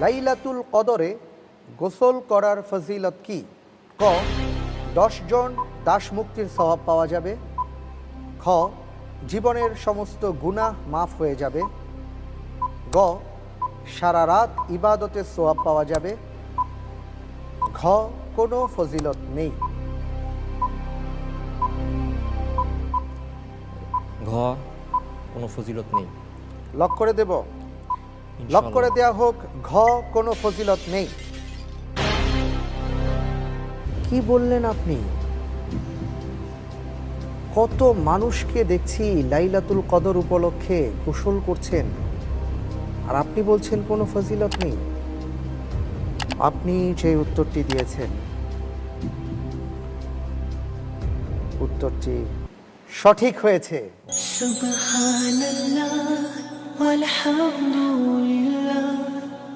লাইলাতুল কদরে গোসল করার ফজিলত কি? ক 10 জন দাস মুক্তির সওয়াব পাওয়া যাবে। খ জীবনের সমস্ত গুনাহ মাফ হয়ে যাবে। গ সারা রাত ইবাদতের সওয়াব পাওয়া যাবে। ঘ কোনো ফজিলত নেই। ঘ কোনো ফজিলত নেই। লক করে দেব? লক করে দেয়া হোক, ঘ কোনো ফজিলত নেই। কি বললেন আপনি? কত মানুষকে দেখছি লাইলাতুল কদর উপলক্ষে গোসল করছেন, আর আপনি বলছেন কোনো ফজিলত নেই। আপনি যে উত্তরটি দিয়েছেন, উত্তরটি সঠিক হয়েছে। সুবহানাল্লাহ ওয়ালহামদুলিল্লাহ।